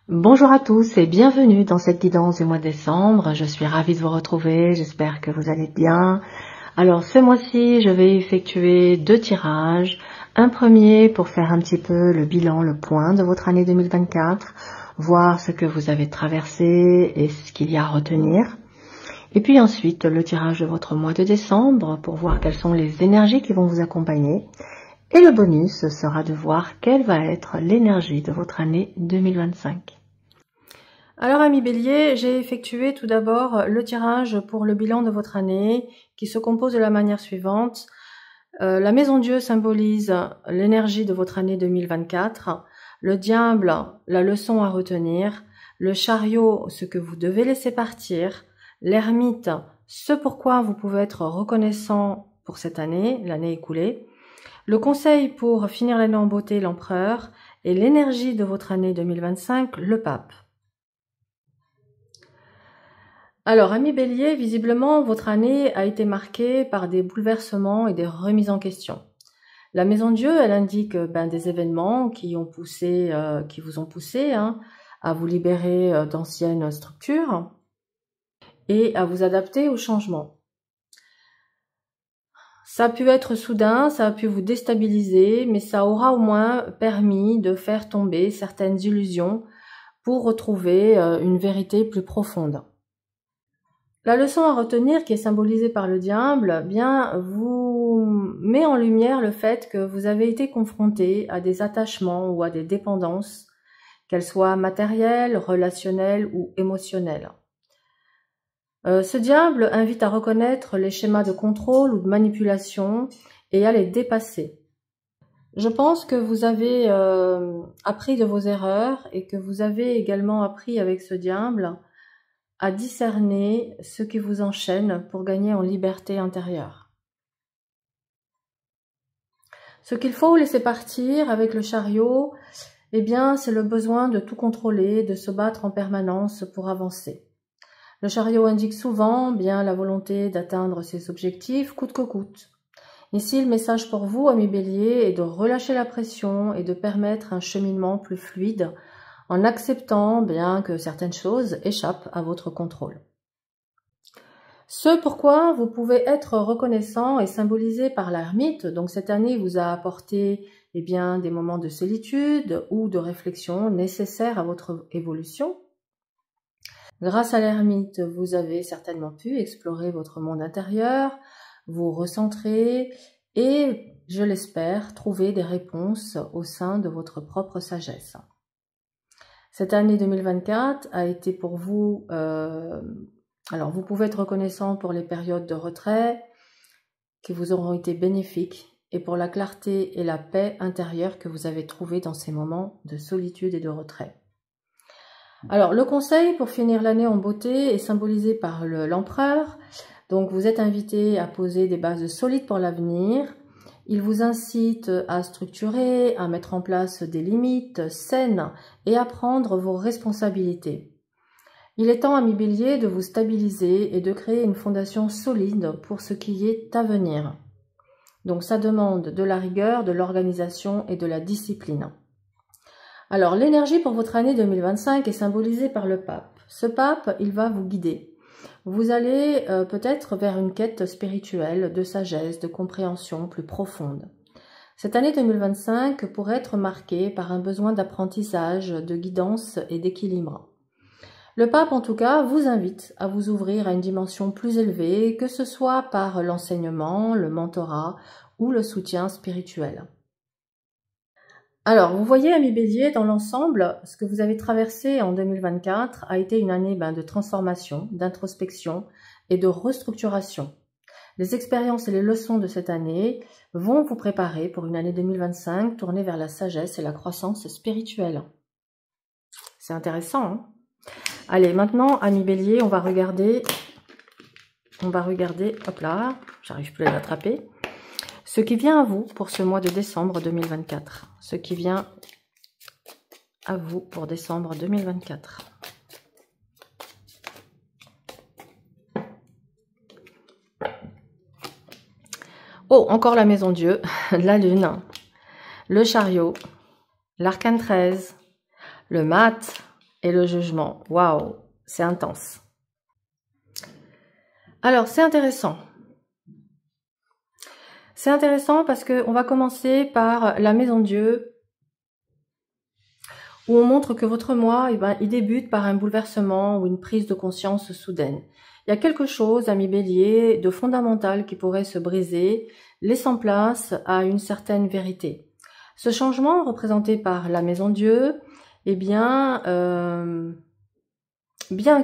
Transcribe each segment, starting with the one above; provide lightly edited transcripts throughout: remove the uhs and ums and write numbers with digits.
Bonjour à tous et bienvenue dans cette guidance du mois de décembre. Je suis ravie de vous retrouver, j'espère que vous allez bien. Alors ce mois-ci, je vais effectuer 2 tirages. Un premier pour faire un petit peu le bilan, le point de votre année 2024, voir ce que vous avez traversé et ce qu'il y a à retenir. Et puis ensuite, le tirage de votre mois de décembre pour voir quelles sont les énergies qui vont vous accompagner. Et le bonus sera de voir quelle va être l'énergie de votre année 2025. Alors amis Bélier, j'ai effectué tout d'abord le tirage pour le bilan de votre année qui se compose de la manière suivante. La maison Dieu symbolise l'énergie de votre année 2024, le diable, la leçon à retenir, le chariot, ce que vous devez laisser partir, l'ermite, ce pourquoi vous pouvez être reconnaissant pour cette année, l'année écoulée, le conseil pour finir l'année en beauté, l'empereur, et l'énergie de votre année 2025, le pape. Alors, amis Bélier, visiblement, votre année a été marquée par des bouleversements et des remises en question. La Maison Dieu, elle indique des événements qui vous ont poussé à vous libérer d'anciennes structures et à vous adapter au changement. Ça a pu être soudain, ça a pu vous déstabiliser, mais ça aura au moins permis de faire tomber certaines illusions pour retrouver une vérité plus profonde. La leçon à retenir, qui est symbolisée par le diable, vous met en lumière le fait que vous avez été confronté à des attachements ou à des dépendances, qu'elles soient matérielles, relationnelles ou émotionnelles. Ce diable invite à reconnaître les schémas de contrôle ou de manipulation et à les dépasser. Je pense que vous avez appris de vos erreurs et que vous avez également appris avec ce diable à discerner ce qui vous enchaîne pour gagner en liberté intérieure. Ce qu'il faut laisser partir avec le chariot, c'est le besoin de tout contrôler, de se battre en permanence pour avancer. Le chariot indique souvent la volonté d'atteindre ses objectifs coûte que coûte. Ici, le message pour vous, amis Bélier, est de relâcher la pression et de permettre un cheminement plus fluide en acceptant que certaines choses échappent à votre contrôle. Ce pourquoi vous pouvez être reconnaissant est symbolisé par l'ermite. Donc cette année vous a apporté des moments de solitude ou de réflexion nécessaires à votre évolution. Grâce à l'ermite, vous avez certainement pu explorer votre monde intérieur, vous recentrer et, je l'espère, trouver des réponses au sein de votre propre sagesse. Cette année 2024 a été pour vous... Alors, vous pouvez être reconnaissant pour les périodes de retrait qui vous auront été bénéfiques et pour la clarté et la paix intérieure que vous avez trouvées dans ces moments de solitude et de retrait. Alors, le conseil pour finir l'année en beauté est symbolisé par l'empereur. Donc, vous êtes invité à poser des bases solides pour l'avenir. Il vous incite à structurer, à mettre en place des limites saines et à prendre vos responsabilités. Il est temps, amis Bélier, de vous stabiliser et de créer une fondation solide pour ce qui est à venir. Donc ça demande de la rigueur, de l'organisation et de la discipline. Alors l'énergie pour votre année 2025 est symbolisée par le pape. Ce pape, il va vous guider. Vous allez peut-être vers une quête spirituelle, de sagesse, de compréhension plus profonde. Cette année 2025 pourrait être marquée par un besoin d'apprentissage, de guidance et d'équilibre. Le pape, en tout cas, vous invite à vous ouvrir à une dimension plus élevée, que ce soit par l'enseignement, le mentorat ou le soutien spirituel. Alors, vous voyez, amis Bélier, dans l'ensemble, ce que vous avez traversé en 2024 a été une année de transformation, d'introspection et de restructuration. Les expériences et les leçons de cette année vont vous préparer pour une année 2025 tournée vers la sagesse et la croissance spirituelle. C'est intéressant, hein? Allez, maintenant, amis Bélier, on va regarder, hop là, j'arrive plus à l'attraper, ce qui vient à vous pour ce mois de décembre 2024. Ce qui vient à vous pour décembre 2024. Oh, encore la Maison Dieu, la Lune, le chariot, l'arcane 13, le mat, et le jugement. Waouh, c'est intense. Alors, c'est intéressant. C'est intéressant parce que on va commencer par la maison Dieu, où on montre que votre mois, il débute par un bouleversement ou une prise de conscience soudaine. Il y a quelque chose, ami Bélier, de fondamental qui pourrait se briser, laissant place à une certaine vérité. Ce changement, représenté par la maison Dieu, bien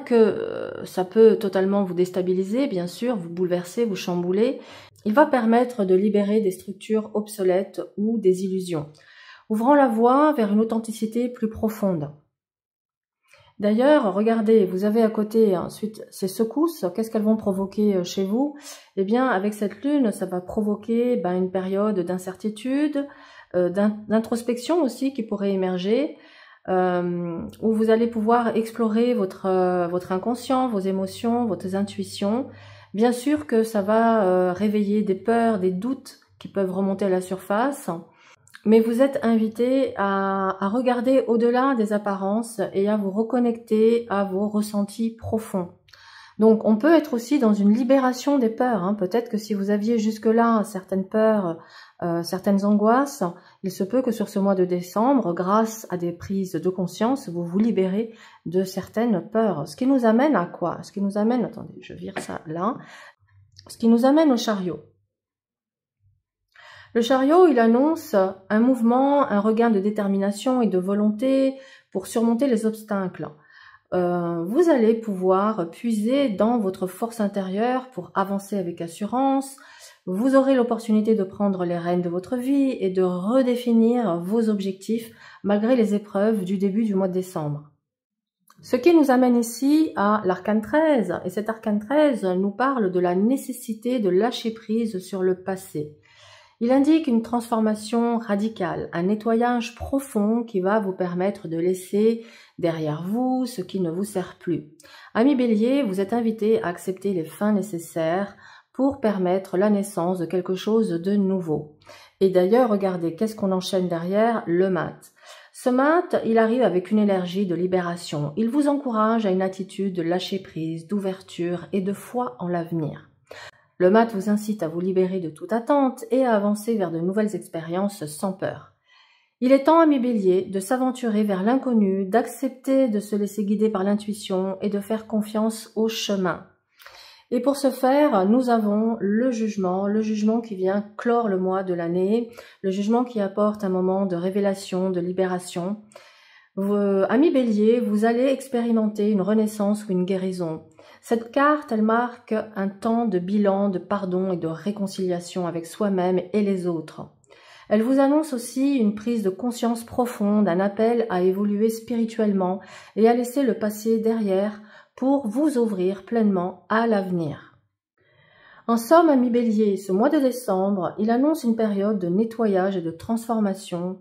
que ça peut totalement vous déstabiliser, bien sûr, vous bouleverser, vous chambouler, il va permettre de libérer des structures obsolètes ou des illusions, ouvrant la voie vers une authenticité plus profonde. D'ailleurs, regardez, vous avez à côté ensuite ces secousses, qu'est-ce qu'elles vont provoquer chez vous? Eh bien, avec cette lune, ça va provoquer une période d'incertitude, d'introspection aussi qui pourrait émerger, où vous allez pouvoir explorer votre inconscient, vos émotions, vos intuitions. Bien sûr que ça va réveiller des peurs, des doutes qui peuvent remonter à la surface, mais vous êtes invité à regarder au-delà des apparences et à vous reconnecter à vos ressentis profonds. Donc on peut être aussi dans une libération des peurs. Peut-être que si vous aviez jusque-là certaines peurs, certaines angoisses, il se peut que sur ce mois de décembre, grâce à des prises de conscience, vous vous libérez de certaines peurs. Ce qui nous amène à quoi? Ce qui nous amène, attendez, je vire ça là, ce qui nous amène au chariot. Le chariot, il annonce un mouvement, un regain de détermination et de volonté pour surmonter les obstacles. Vous allez pouvoir puiser dans votre force intérieure pour avancer avec assurance. Vous aurez l'opportunité de prendre les rênes de votre vie et de redéfinir vos objectifs malgré les épreuves du début du mois de décembre. Ce qui nous amène ici à l'arcane 13. Et cet arcane 13 nous parle de la nécessité de lâcher prise sur le passé. Il indique une transformation radicale, un nettoyage profond qui va vous permettre de laisser derrière vous ce qui ne vous sert plus. Ami Bélier, vous êtes invité à accepter les fins nécessaires pour permettre la naissance de quelque chose de nouveau. Et d'ailleurs, regardez, qu'est-ce qu'on enchaîne derrière? Le mat. Ce mat, il arrive avec une énergie de libération. Il vous encourage à une attitude de lâcher prise, d'ouverture et de foi en l'avenir. Le mat vous incite à vous libérer de toute attente et à avancer vers de nouvelles expériences sans peur. Il est temps, ami Bélier, de s'aventurer vers l'inconnu, d'accepter de se laisser guider par l'intuition et de faire confiance au chemin. Et pour ce faire, nous avons le jugement qui vient clore le mois de l'année, le jugement qui apporte un moment de révélation, de libération. Ami Bélier, vous allez expérimenter une renaissance ou une guérison. Cette carte, elle marque un temps de bilan, de pardon et de réconciliation avec soi-même et les autres. Elle vous annonce aussi une prise de conscience profonde, un appel à évoluer spirituellement et à laisser le passé derrière pour vous ouvrir pleinement à l'avenir. En somme, ami Bélier, ce mois de décembre, il annonce une période de nettoyage et de transformation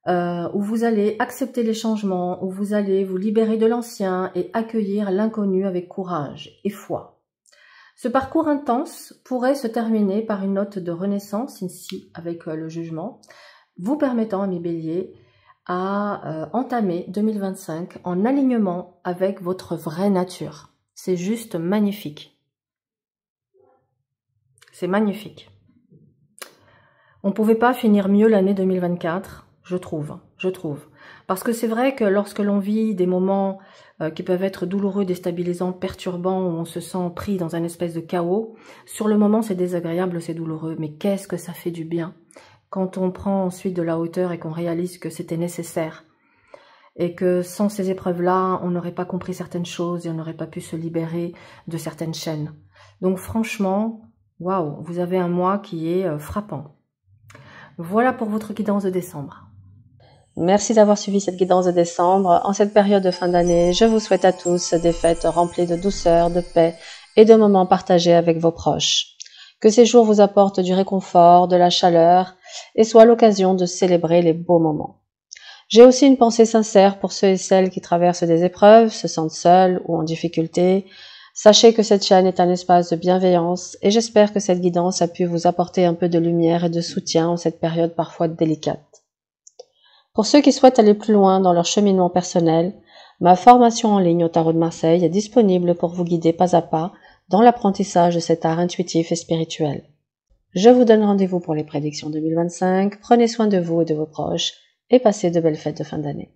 où vous allez accepter les changements, où vous allez vous libérer de l'ancien et accueillir l'inconnu avec courage et foi. Ce parcours intense pourrait se terminer par une note de renaissance ici avec le jugement, vous permettant, ami Bélier, à entamer 2025 en alignement avec votre vraie nature. C'est juste magnifique. C'est magnifique. On ne pouvait pas finir mieux l'année 2024. Je trouve. Parce que c'est vrai que lorsque l'on vit des moments qui peuvent être douloureux, déstabilisants, perturbants, où on se sent pris dans un espèce de chaos, sur le moment c'est désagréable, c'est douloureux, mais qu'est-ce que ça fait du bien quand on prend ensuite de la hauteur et qu'on réalise que c'était nécessaire. Et que sans ces épreuves-là, on n'aurait pas compris certaines choses et on n'aurait pas pu se libérer de certaines chaînes. Donc franchement, waouh, vous avez un mois qui est frappant. Voilà pour votre guidance de décembre. Merci d'avoir suivi cette guidance de décembre. En cette période de fin d'année, je vous souhaite à tous des fêtes remplies de douceur, de paix et de moments partagés avec vos proches. Que ces jours vous apportent du réconfort, de la chaleur et soient l'occasion de célébrer les beaux moments. J'ai aussi une pensée sincère pour ceux et celles qui traversent des épreuves, se sentent seuls ou en difficulté. Sachez que cette chaîne est un espace de bienveillance et j'espère que cette guidance a pu vous apporter un peu de lumière et de soutien en cette période parfois délicate. Pour ceux qui souhaitent aller plus loin dans leur cheminement personnel, ma formation en ligne au Tarot de Marseille est disponible pour vous guider pas à pas dans l'apprentissage de cet art intuitif et spirituel. Je vous donne rendez-vous pour les prédictions 2025. Prenez soin de vous et de vos proches et passez de belles fêtes de fin d'année.